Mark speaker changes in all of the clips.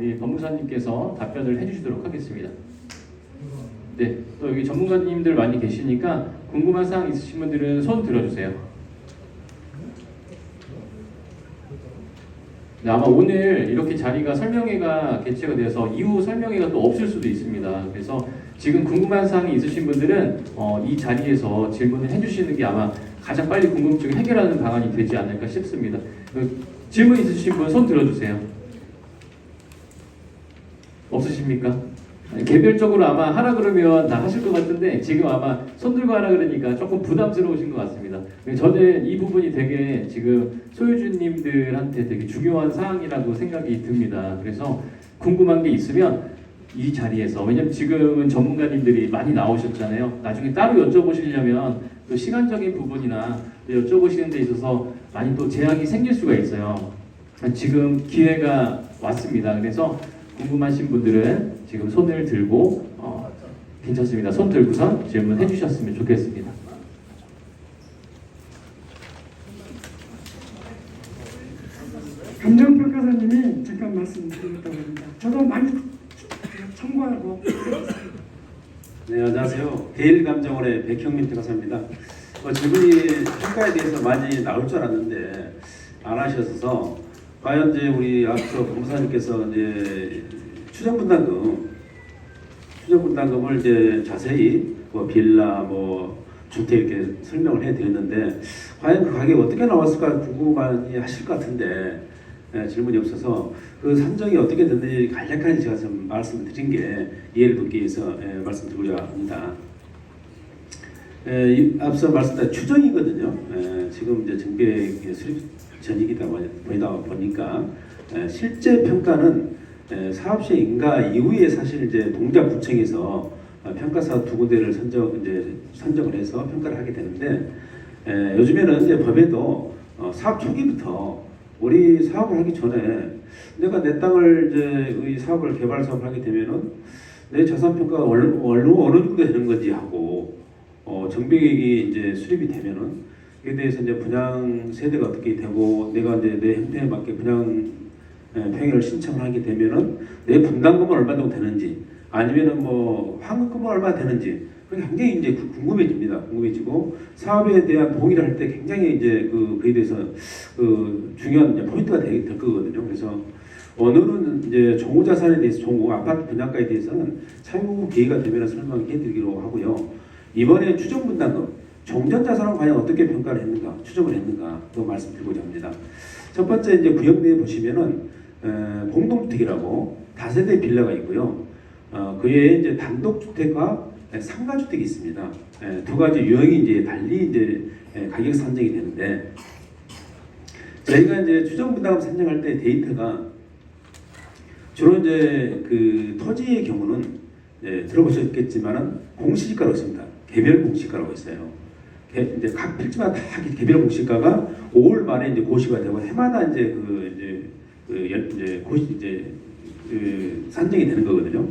Speaker 1: 우리 법무사님께서 답변을 해주시도록 하겠습니다. 네, 또 여기 전문가님들 많이 계시니까 궁금한 사항 있으신 분들은 손 들어주세요. 네, 아마 오늘 이렇게 자리가 설명회가 개최가 돼서 이후 설명회가 또 없을 수도 있습니다. 그래서 지금 궁금한 사항이 있으신 분들은 이 자리에서 질문을 해주시는 게 아마 가장 빨리 궁금증을 해결하는 방안이 되지 않을까 싶습니다. 질문 있으신 분 손 들어주세요. 없으십니까? 개별적으로 아마 하라 그러면 다 하실 것 같은데 지금 아마 손 들고 하라 그러니까 조금 부담스러우신 것 같습니다. 저는 이 부분이 되게 지금 소유주님들한테 되게 중요한 사항이라고 생각이 듭니다. 그래서 궁금한 게 있으면 이 자리에서, 왜냐면 지금은 전문가님들이 많이 나오셨잖아요. 나중에 따로 여쭤보시려면 또 시간적인 부분이나 또 여쭤보시는 데 있어서 많이 또 제약이 생길 수가 있어요. 지금 기회가 왔습니다. 그래서 궁금하신 분들은 지금 손을 들고 괜찮습니다. 손 들고선 질문해 주셨으면 좋겠습니다.
Speaker 2: 감정평가사님이 잠깐 말씀드렸다고 합니다. 저도 많이 참고하고.
Speaker 3: 네, 안녕하세요. 대일감정원의 백형민 평가사입니다. 질문이 평가에 대해서 많이 나올 줄 알았는데 안 하셔서 과연 이제 우리 앞서 법무사님께서 이제 추정분담금을 이제 자세히 뭐 빌라 뭐 주택 이렇게 설명을 해드렸는데 과연 그 가격이 어떻게 나왔을까 궁금하니 하실 것 같은데 질문이 없어서 그 산정이 어떻게 됐는지 간략하게 제가 좀 말씀을 드린 게 이해를 돕기 위해서 말씀드리고자 합니다. 앞서 말씀드린 추정이거든요. 지금 이제 정비의 수립 전이기다 보니까 실제 평가는 사업 시행 인가 이후에 사실 이제 동작구청에서 평가사 두 군데를 선정을 해서 평가를 하게 되는데 요즘에는 이제 법에도 사업 초기부터 우리 사업을 하기 전에 내가 내 땅을 이제 사업을 개발 사업을 하게 되면은 내 자산 평가가 어느 정도 되는 건지 하고 정비계획이 이제 수립이 되면은 이에 대해서 이제 분양 세대가 어떻게 되고 내가 이제 내 형태에 맞게 분양 평의를 신청을 하게 되면은 내 분담금은 얼마 정도 되는지 아니면은 뭐 환급금은 얼마 되는지 그게 굉장히 이제 궁금해지고 사업에 대한 동의를 할 때 굉장히 이제 그에 대해서 중요한 이제 포인트가 될 거거든요. 그래서 오늘은 이제 종우 자산에 대해서 종우 아파트 분양가에 대해서는 차후 기회가 되면 설명해드리기로 하고요. 이번에 추정 분담금 종전 자산은 과연 어떻게 평가를 했는가, 추정을 했는가 또 말씀드리고자 합니다. 첫 번째 이제 구역 내에 보시면은 공동주택이라고 다세대 빌라가 있고요. 그에 이제 단독주택과 상가주택이 있습니다. 두 가지 유형이 이제 달리 이제 가격 산정이 되는데 저희가 이제 추정 분담금 산정할 때 데이터가 주로 이제 그 토지의 경우는 들어보셨겠지만은 공시지가로 있습니다. 개별 공시가라고 있어요. 이제 각 필지마다 다 개별 공시가가 5월 말에 이제 고시가 되고 해마다 이제 산정이 되는 거거든요.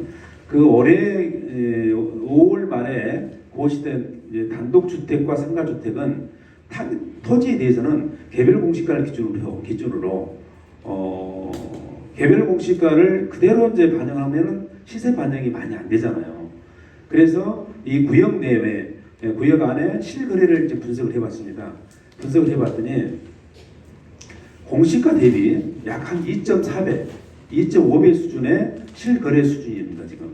Speaker 3: 그 올해 5월 말에 고시된 이제 단독주택과 상가주택은 토지에 대해서는 개별 공시가를 기준으로 개별 공시가를 그대로 이제 반영하면은 시세 반영이 많이 안 되잖아요. 그래서 이 구역 내외 구역 안에 실거래를 이제 분석을 해봤습니다. 분석을 해봤더니 공시가 대비 약 한 2.4배, 2.5배 수준의 실거래 수준입니다. 지금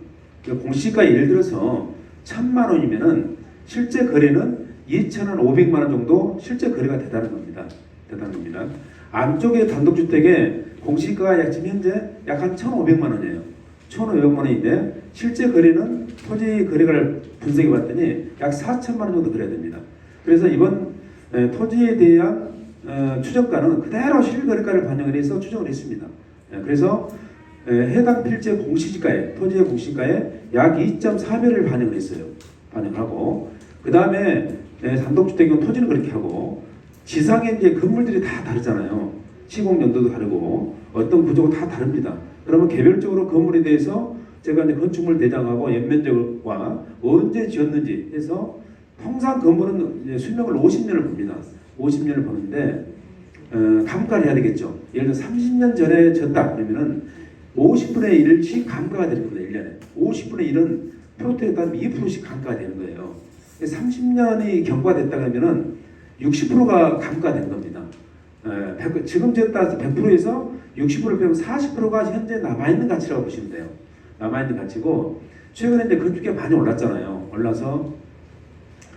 Speaker 3: 공시가 예를 들어서 1,000만 원이면은 실제 거래는 2,500만 원 정도 실제 거래가 되다는 겁니다. 안쪽에 단독주택에 공시가가 지금 현재 약 한 1,500만 원이에요. 1,500만 원인데 실제 거래는 토지 거래가를 분석해 봤더니 약 4천만 원 정도 거래가 됩니다. 그래서 이번 토지에 대한 추정가는 그대로 실거래가를 반영을 해서 추정을 했습니다. 그래서 해당 필지의 공시지가에 토지의 공시가에 약 2.4배를 반영을 했어요. 반영하고 그 다음에 단독주택은 토지는 그렇게 하고 지상에 이제 건물들이 다 다르잖아요. 시공 연도도 다르고 어떤 구조가 다 다릅니다. 그러면 개별적으로 건물에 대해서 제가 이제 건축물 대장하고 연면적과 언제 지었는지 해서 통상 건물은 이제 수명을 50년을 봅니다. 50년을 보는데 감가를 해야 되겠죠. 예를 들어 30년 전에 졌다 그러면은 50분의 1씩 감가가 되는 겁니다. 1년에. 50분의 1은 프로테에 따르면 2%씩 감가가 되는 거예요. 30년이 경과됐다 그러면은 60%가 감가된 겁니다. 지금 제 따라서 100%에서 60%를 빼면 40%가 현재 남아있는 가치라고 보시면 돼요. 남아있는 가치고, 최근에 이제 건축기가 많이 올랐잖아요. 올라서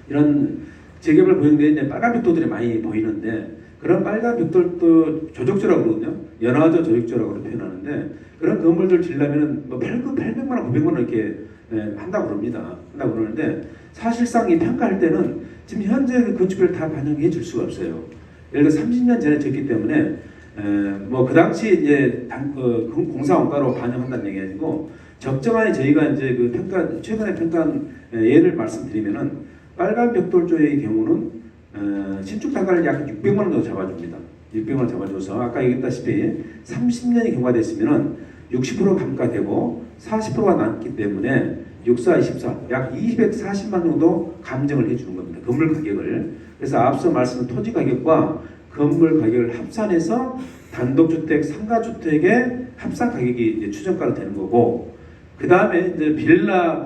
Speaker 3: 이런 재개발 보행대에 이제 빨간 벽돌들이 많이 보이는데, 그런 빨간 벽돌도 조적조라고 그러거든요. 연화조 조적조라고 표현하는데, 그런 건물들 지으려면 뭐 800만 원, 900만 원 이렇게 한다고 그럽니다. 한다고 그러는데, 사실상 이 평가할 때는 지금 현재 그 건축비를 다 반영해 줄 수가 없어요. 예를 들어 30년 전에 졌기 때문에 뭐 그 당시 이제 공사 원가로 반영한다는 얘기 아니고, 적정하게 저희가 이제 그 평가, 최근에 평가한 예를 말씀드리면은, 빨간 벽돌조의 경우는 신축 단가를 약 600만 원 정도 잡아줍니다. 600만 원 잡아줘서 아까 얘기했다시피 30년이 경과됐으면은 60% 감가되고 40%가 남기 때문에 64, 24, 약 240만 정도 감정을 해주는 겁니다. 건물 가격을. 그래서 앞서 말씀한 토지 가격과 건물 가격을 합산해서 단독주택, 상가주택의 합산 가격이 이제 추정가로 되는 거고, 그 다음에 이제 빌라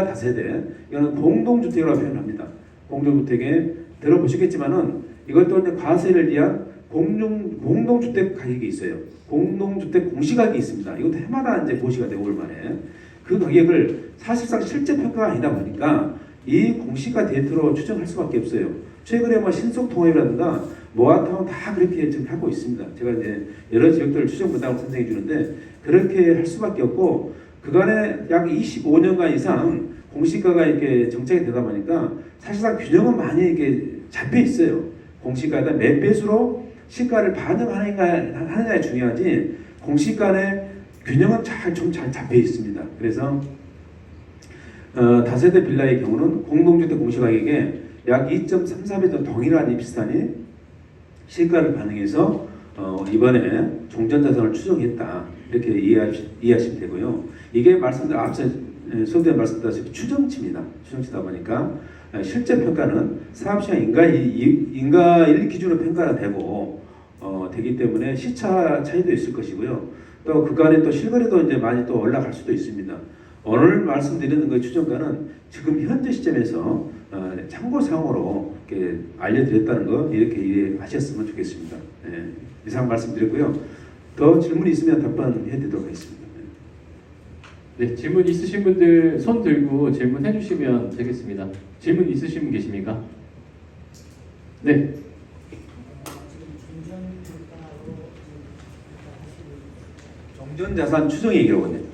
Speaker 3: 다세대, 이거는 공동주택이라고 표현합니다. 공동주택에 들어보시겠지만은 이것도 이제 과세를 위한 공동주택 가격이 있어요. 공동주택 공시가격이 있습니다. 이것도 해마다 이제 고시가 되고 올 만에 그 가격을 사실상 실제 평가가 아니다 보니까 이 공시가 데이터로 추정할 수밖에 없어요. 최근에 뭐 신속통합이라든가 모아타운 다 그렇게 지금 하고 있습니다. 제가 이제 여러 지역들을 추정 분담을 선정해 주는데 그렇게 할 수밖에 없고, 그간에 약 25년간 이상 공시가가 이렇게 정착이 되다 보니까 사실상 균형은 많이 이렇게 잡혀 있어요. 공시가에다 몇 배수로 시가를 반영하느냐에 중요하지, 공시간의 균형은 좀 잘 잡혀 있습니다. 그래서 다세대 빌라의 경우는 공동주택 공시가격에 약 2.34배 정도 동일하니 비슷하니 시가를 반영해서 이번에 종전자산을 추정했다, 이렇게 이해하시면 되고요. 이게 앞서 수업때 말씀드렸다시피 추정치입니다. 추정치다 보니까 실제 평가는 사업시장 인가일 기준으로 평가가 되기 때문에 시차 차이도 있을 것이고요. 또 그간에 또 실거래도 이제 많이 또 올라갈 수도 있습니다. 오늘 말씀드리는 그 추정가는 지금 현재 시점에서 참고사항으로 이렇게 알려드렸다는 거, 이렇게 이해하셨으면 좋겠습니다. 이상 말씀드렸고요. 더 질문이 있으면 답변해드리도록 하겠습니다.
Speaker 1: 네, 질문 있으신 분들 손 들고 질문해 주시면 되겠습니다. 질문 있으신 분 계십니까? 네.
Speaker 3: 종전자산 추정 얘기라고 보시면 돼요.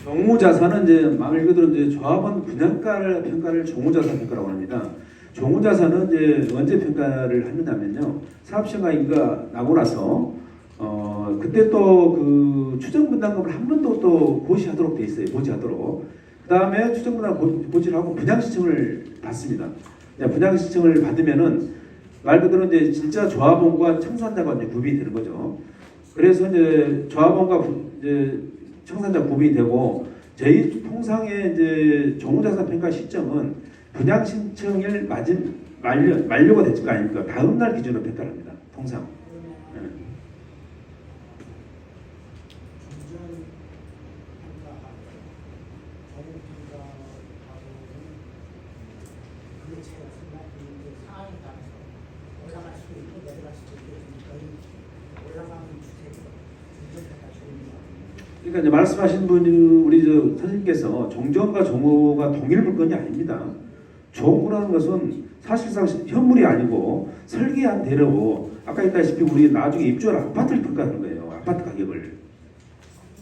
Speaker 3: 종후자산은 이제 말 그대로 이제 조합원 분양가를 평가를 종후자산 평가라고 합니다. 종후자산은 이제 언제 평가를 하느냐면요, 사업시행과 인가 나고 나서 그때 또 그 추정분담금을 한 번 또 고시하도록 돼 있어요. 고지하도록. 그 다음에 추정분담 고지를 하고 분양 신청을 받습니다. 분양 신청을 받으면은 말 그대로 이제 진짜 조합원과 청산자가 이제 구분이 되는 거죠. 그래서 이제 조합원과 이제 청산자 구분이 되고, 저희 통상의 이제 종후자산 평가 시점은 분양 신청일 만료가 됐을 거 아닙니까? 다음 날 기준으로 평가를 합니다. 통상. 그러니까 이제 말씀하신 분이 우리 선생님께서 종전과 종후가 동일 물건이 아닙니다. 종후라는 것은 사실상 현물이 아니고 설계한 대로, 아까 했다시피 우리 나중에 입주할 아파트를 평가하는 거예요. 아파트 가격을.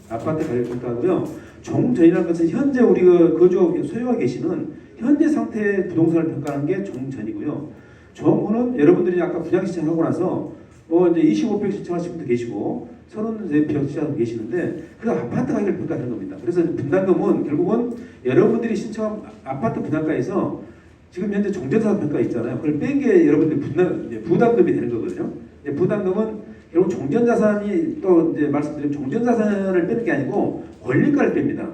Speaker 3: 아파트 가격 평가하고요. 종전이라는 것은 현재 우리가 소유하고 계시는 현재 상태의 부동산을 평가하는 게 종전이고요. 종후는 여러분들이 아까 분양 신청하고 나서 뭐 이제 25평 신청하신 분도 계시고 34평 신청하고 계시는데 그 아파트 가격을 평가하는 겁니다. 그래서 분담금은 결국은 여러분들이 신청한 아파트 분양가에서 지금 현재 종전자산 평가 있잖아요. 그걸 뺀 게 여러분들 부담금이 되는 거거든요. 부담금은 결국 종전자산이 또 이제 말씀드린 종전자산을 빼는 게 아니고 권리가를 뺍니다.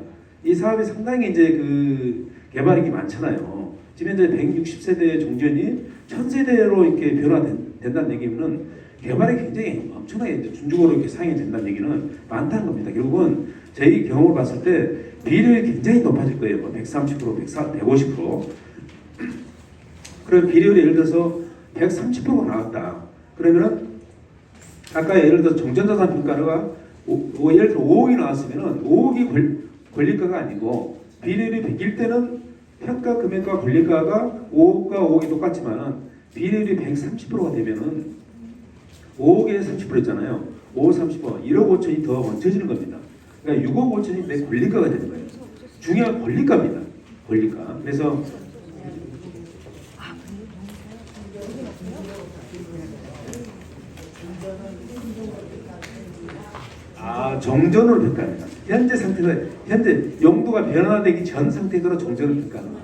Speaker 3: 이 사업이 상당히 이제 그 개발익이 많잖아요. 지금 현재 160세대 종전이 1000세대로 이렇게 변화된다는 얘기는 개발이 굉장히 엄청나게 이제 준주거로 이렇게 상향이 된다는 얘기는 많다는 겁니다. 결국은 저희 경험을 봤을 때 비율이 굉장히 높아질 거예요. 뭐 130%, 150%. 그럼 비율이 예를 들어서 130%가 나왔다. 그러면은 아까 예를 들어서 종전자산 평가가 예를 들어 5억이 나왔으면은 5억이 권리가가 아니고 비율이 100일 때는 평가 금액과 권리가가 5억과 5억이 똑같지만은 비율이 130%가 되면은 5억에 30%였잖아요. 5억 30%, 1억 5천이 더 얹혀지는 겁니다. 그러니까 6억 5천이 내 권리가가 되는 거예요. 중요한 권리가입니다. 권리가. 그래서 정전으로 평가합니다. 현재 상태가 현재 용도가 변화되기 전 상태로 정전을 평가합니다.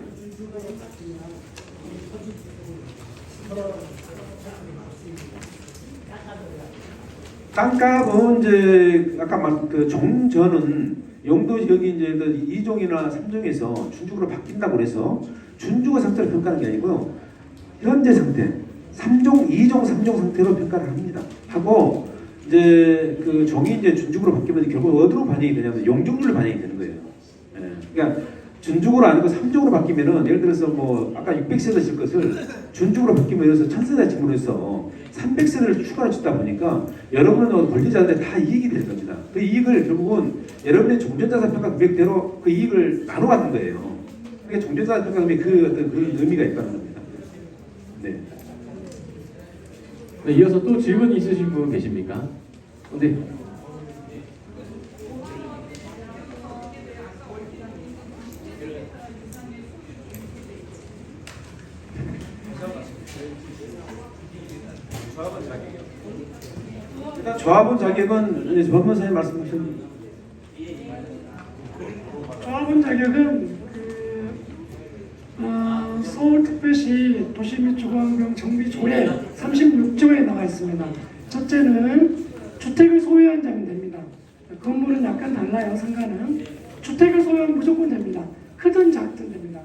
Speaker 3: 땅값은 이제 아까 말 그 종전은 용도 지역이 이제 2종이나 3종에서 준주거로 바뀐다고 그래서 준주거 상태를 평가하는 게 아니고요. 현재 상태 3종, 2종, 3종 상태로 평가를 합니다. 하고 이제 그 종이 이제 준주거로 바뀌면 결국 어디로 반영이 되냐면 용적률로 반영이 되는 거예요. 예. 그러니까 준주거로 아니고 3종으로 바뀌면은 예를 들어서 뭐 아까 600세대 질 것을 준주거로 바뀌면 예를 들어서 1000세대 지문에서 300세대를 추가로 짓다 보니까 여러분은 권리자들한테 다 이익이 될 겁니다. 그 이익을 결국은 여러분의 종전자산 평가 금액대로 그 이익을 나눠 갖는 거예요. 그러니까 종전자산 평가 금액 그 어떤 그 의미가 있다는 겁니다. 네.
Speaker 1: 네, 이어서 또 질문 있으신 분 계십니까? 네.
Speaker 3: 일단 조합원 자격은 이제 법무사님 말씀하신
Speaker 2: 조합원 자격은 서울특별시 도시 및 주거환경 정비 조례 36조에 나와 있습니다. 첫째는 주택을 소유한 자면 됩니다. 건물은 약간 달라요. 상가는 주택을 소유하면 무조건 됩니다. 크든 작든 됩니다.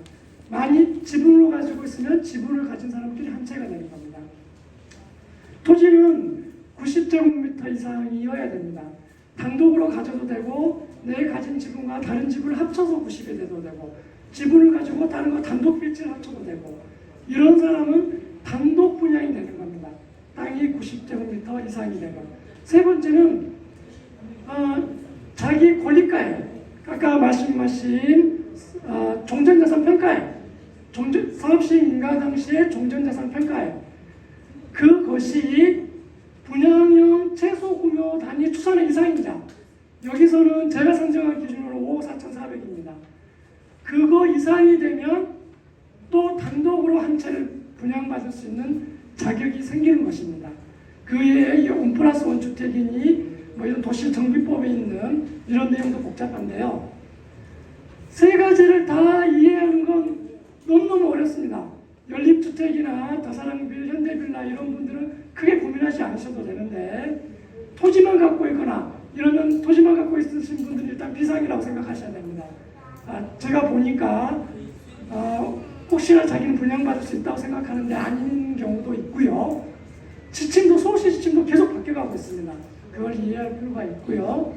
Speaker 2: 만약 지분으로 가지고 있으면 지분을 가진 사람끼리 한 채가 되는 겁니다. 토지는 90제곱미터 이상이어야 됩니다. 단독으로 가져도 되고 내 가진 지분과 다른 지분을 합쳐서 90이 돼도 되고 지분을 가지고 다른 거 단독 필지를 합쳐도 되고 이런 사람은 단독 분양이 되는 겁니다. 땅이 90제곱미터 이상이 되고 세 번째는 자기 권리가에 아까 말씀하신 종전자산 평가에 사업시행 인가 당시의 종전자산 평가에 그것이 분양형 최소 구매 단위 추산의 이상입니다. 여기서는 제가 산정한 기준으로 5억 4,400입니다. 그거 이상이 되면 또 단독으로 한 채를 분양받을 수 있는 자격이 생기는 것입니다. 그에 원 플러스 원 주택이니 뭐 이런 도시정비법에 있는 이런 내용도 복잡한데요. 세 가지를 다 이해하는 건 너무너무 어렵습니다. 연립주택이나 다사랑빌, 현대빌라 이런 분들은 크게 고민하지 않으셔도 되는데 토지만 갖고 있거나 이러면 토지만 갖고 있으신 분들은 일단 비상이라고 생각하셔야 됩니다. 제가 보니까 혹시나 자기는 분양받을 수 있다고 생각하는데 아닌 경우도 있고요. 지침도 서울시 지침도 계속 바뀌어가고 있습니다. 그걸 이해할 필요가 있고요.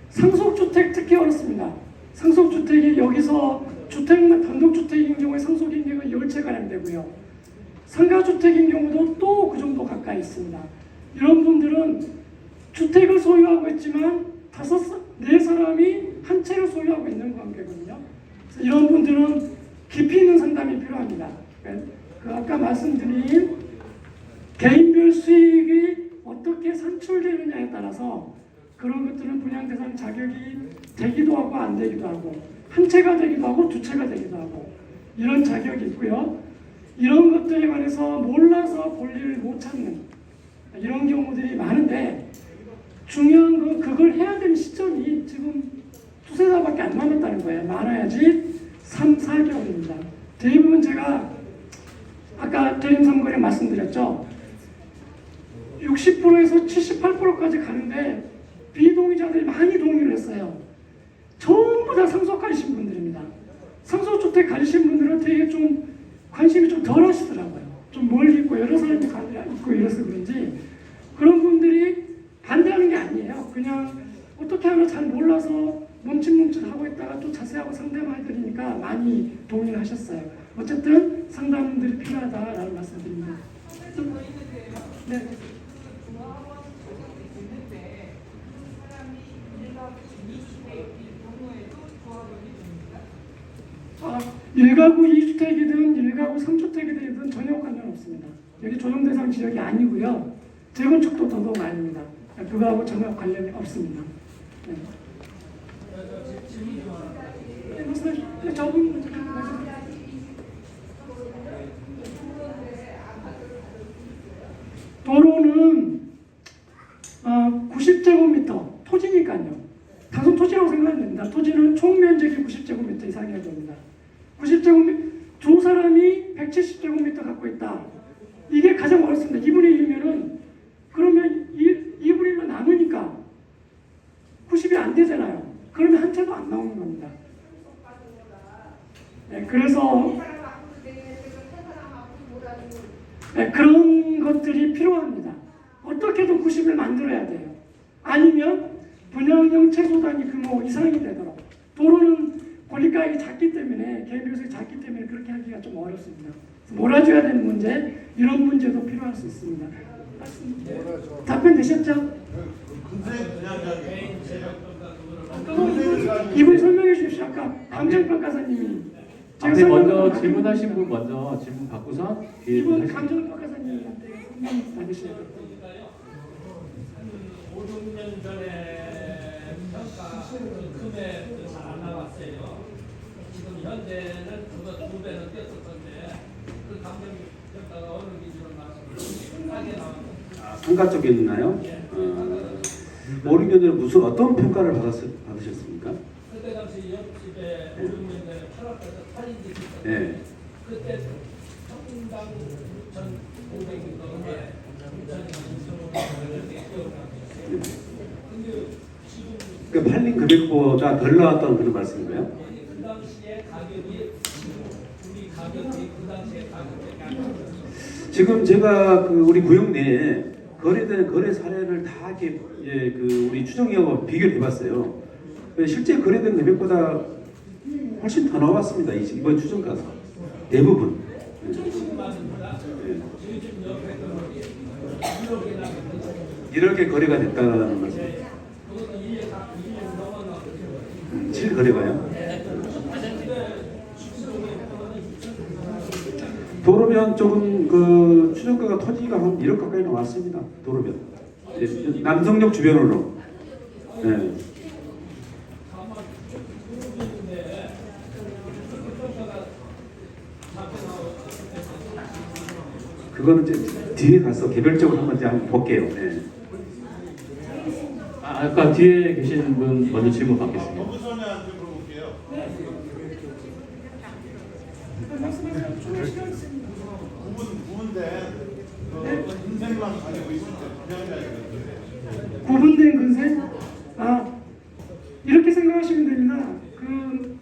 Speaker 2: 상속주택 특히 어렵습니다. 상속주택이 여기서 주택만 단독주택인 경우에 상속인계가 10채가량 되고요. 상가주택인 경우도 또 그 정도 가까이 있습니다. 이런 분들은 주택을 소유하고 있지만 4사람이 한 채를 소유하고 있는 관계거든요. 그래서 이런 분들은 깊이 있는 상담이 필요합니다. 아까 말씀드린 개인별 수익이 어떻게 산출되느냐에 따라서 그런 것들은 분양대상 자격이 되기도 하고 안 되기도 하고 한 채가 되기도 하고 두 채가 되기도 하고 이런 자격이 있고요. 이런 것들에 관해서 몰라서 권리를 못 찾는 이런 경우들이 많은데 중요한 건 그걸 해야 되는 시점이 지금 두세 달밖에 안 남았다는 거예요. 많아야지 3, 4개월입니다. 대부분 제가 아까 대림 삼거래 말씀드렸죠. 60%에서 78%까지 가는데 비동의자들이 많이 동의를 했어요. 전부 다 상속 가지신 분들입니다. 상속주택 가지신 분들은 되게 좀 관심이 좀 덜 하시더라고요. 좀 멀리 있고 여러 사람이 있고 이래서 그런지 그런 분들이 반대하는 게 아니에요. 그냥 어떻게 하나 잘 몰라서 멈칫멈칫하고 있다가 또 자세하고 상담해드리니까 많이 동의를 하셨어요. 어쨌든 상담들이 필요하다라는 말씀드립니다. 네. 아, 1가구 2주택이든 1가구 3주택이든 전혀 관련없습니다. 여기 조정 대상 지역이 아니고요. 재건축도 더더욱 아닙니다. 그거하고 전혀 관련이 없습니다. 네. 네, 말씀하십시오. 네, 저분 먼저 말씀하십시오. 도로는 90제곱미터 토지니까요. 단순 토지라고 생각하면 됩니다. 토지는 총 면적이 90제곱미터 이상이어야 됩니다. 90제곱미터 두 사람이 170제곱미터 갖고 있다. 이게 가장 어렵습니다. 2분의 1이면은 그러면 2분의 1로 남으니까 90이 안 되잖아요. 그러면 한 채도 안 나오는 겁니다. 네, 그래서 그런 것들이 필요합니다. 어떻게든 90을 만들어야 돼요. 아니면 분양형 최소 단위 규모 이상이 되도록. 도로는 권리가액이 작기 때문에 개인비용이 작기 때문에 그렇게 하기가 좀 어렵습니다. 몰아줘야 되는 문제, 이런 문제도 필요할 수 있습니다. 답변 되셨죠? 이분 설명해 주십시오. 아까 감정평가사님이
Speaker 1: 앞에 먼저 질문하신 분 먼저 질문 받고서 뒤에
Speaker 2: 이분 감정평가사님한테 설명 받으셔야 돼요.
Speaker 4: 5, 6년 전에 평가 금액도 잘 안 나왔어요. 지금 현재는 그거 2배는 뛰었었는데 그 감정평가가 어느 기준으로 나왔습니까? 싸게 나왔습니다.
Speaker 3: 상가 쪽에 있나요? 5, 6년 전에 무슨 어떤 평가를 받으셨습니까?
Speaker 4: 그때 당시 옆집에 5, 6년 전에 8억에서 살인지 있었어요.
Speaker 3: 네.
Speaker 4: 그때 평당 6,500인데 6,500이 기억나요. 근데 지금
Speaker 3: 그 팔린 금액보다 덜 나왔다는 그런 말씀인가요?
Speaker 4: 그 당시에 가격이 지금 우리 가격이 그 당시에 가격이 아니었어요.
Speaker 3: 지금 제가 그 우리 구역 내에 거래되는 거래 사례를 다 이렇게 그 우리 추정위하고 비교를 해봤어요. 실제 거래된 금액보다 훨씬 더 나왔습니다. 이번 추정가서 대부분. 이렇게 거래가 됐다는 말씀. 실거래가요? 도로변 쪽은 그 추정가가 토지가 한 1억 가까이 나왔습니다. 도로변. 남성역 주변으로. 네. 그거는 이제 뒤에 가서 개별적으로 한번 이제 한번 볼게요. 네.
Speaker 1: 아까 뒤에 계신 분 먼저 질문 받겠습니다.
Speaker 5: 법무선한테 물어볼게요. 구분된 그 인생만 가지고 있을 때 분양이라는
Speaker 2: 구분된 근세? 이렇게 생각하시면 됩니다. 그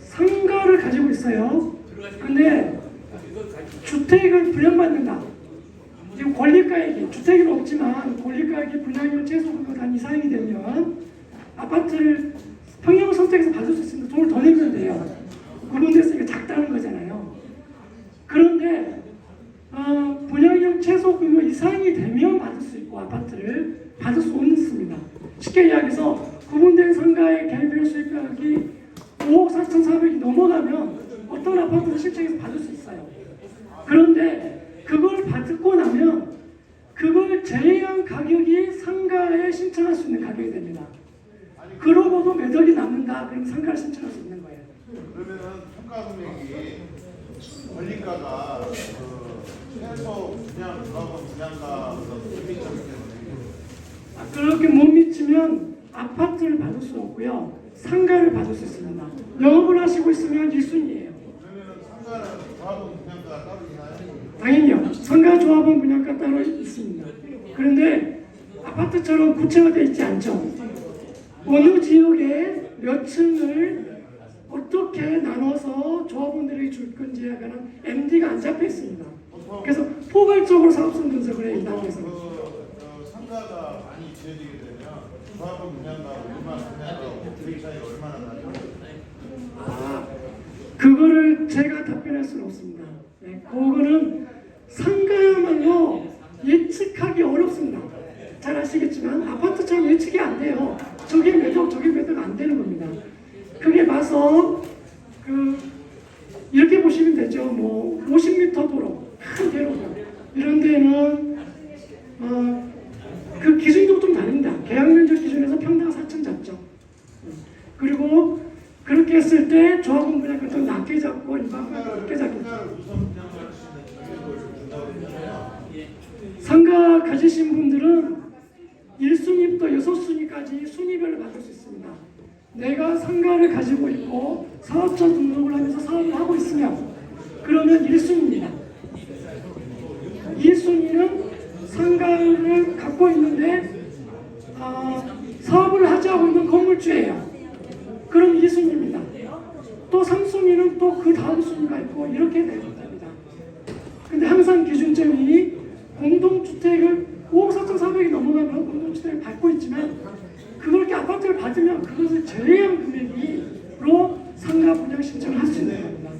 Speaker 2: 상가를 가지고 있어요. 근데 주택을 분양받는다. 지금 권리가액이 주택은 없지만 권리가액이 분양형 최소 금액 단 이상이 되면 아파트를 평형을 선택해서 받을 수 있습니다. 돈을 더 내면 돼요. 구분됐으니까 작다는 거잖아요. 그런데 분양형 최소 금액 이상이 되면 받을 수 있고 아파트를 받을 수 없습니다. 쉽게 이야기해서 구분된 상가의 개별 수익가격이 5억 4,400이 넘어가면 어떤 아파트를 실제에서 받을 수 있어요. 그런데 그걸 받고 나면 그걸 제외한 가격이 상가에 신청할 수 있는 가격이 됩니다. 그러고도 몇 억이 남는다. 그럼 상가를 신청할 수 있는 거예요.
Speaker 5: 그러면은 평가 금액이 권리가가 그 최소 분양 조합원 분양가보다 미치기 때문에
Speaker 2: 그렇게 못 미치면 아파트를 받을 수 없고요. 상가를 받을 수 있습니다. 영업을 하시고 있으면 1순위예요.
Speaker 5: 그러면은 상가는 조합원 분양가가 따로 있나요?
Speaker 2: 당연히요. 상가 조합원 분양가 따로 있습니다. 그런데 아파트처럼 구체화되어 있지 않죠. 어느 지역에 몇 층을 어떻게 나눠서 조합원들에게 줄 건지에 관한 MD가 안 잡혀 있습니다. 그래서 포괄적으로 사업성 분석을 해요, 이 단계에서.
Speaker 5: 상가가 많이 지어지게 되면 조합원 분양가 얼마나 분양가 그 차이가 얼마나 나요?
Speaker 2: 그거를 제가 답변할 수는 없습니다. 네, 그거는 상가야말로 예측하기 어렵습니다. 잘 아시겠지만 아파트처럼 예측이 안 돼요. 저게 몇 억 안 되는 겁니다. 그게 봐서 이렇게 보시면 되죠. 뭐 50m 도로, 큰 대로변 이런 데는 그 기준도 좀 다릅니다. 계약 면적 기준에서 평당 4천 잡죠. 그리고 그렇게 했을 때 조합원 분양가 좀 낮게 잡고 일반 분양가 높게 잡겠죠. 상가 가지신 분들은 1순위부터 6순위까지 순위별로 받을 수 있습니다. 내가 상가를 가지고 있고 사업자 등록을 하면서 사업을 하고 있으면 그러면 1순위입니다. 2순위는 상가를 갖고 있는데 사업을 하지 않고 있는 건물주예요. 그럼 2순위입니다. 또 3순위는 또 그 다음 순위가 있고 이렇게 됩니다. 근데 항상 기준점이 공동주택을 5억 4,400이 넘어가면 공동주택을 받고 있지만 그렇게 아파트를 받으면 그것을 제외한 금액으로 상가 분양 신청을 할 수 있는 겁니다.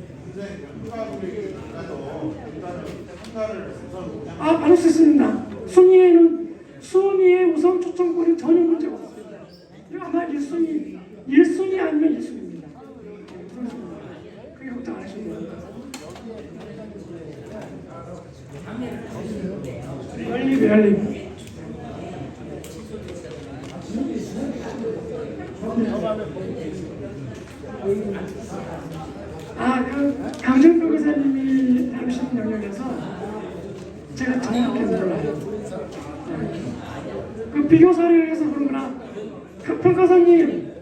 Speaker 2: 받을 수 있습니다. 순위에 우선 초청권은 전혀 문제가 없습니다. 아마 1순위 아니면 2순위입니다. 그게 걱정 안 하셔도 됩니다. 연립. 강정표 기사님이 다루시는 영역에서 제가 정확히 몰라요. 그 비교 사례를 해서 그런구나. 평가사님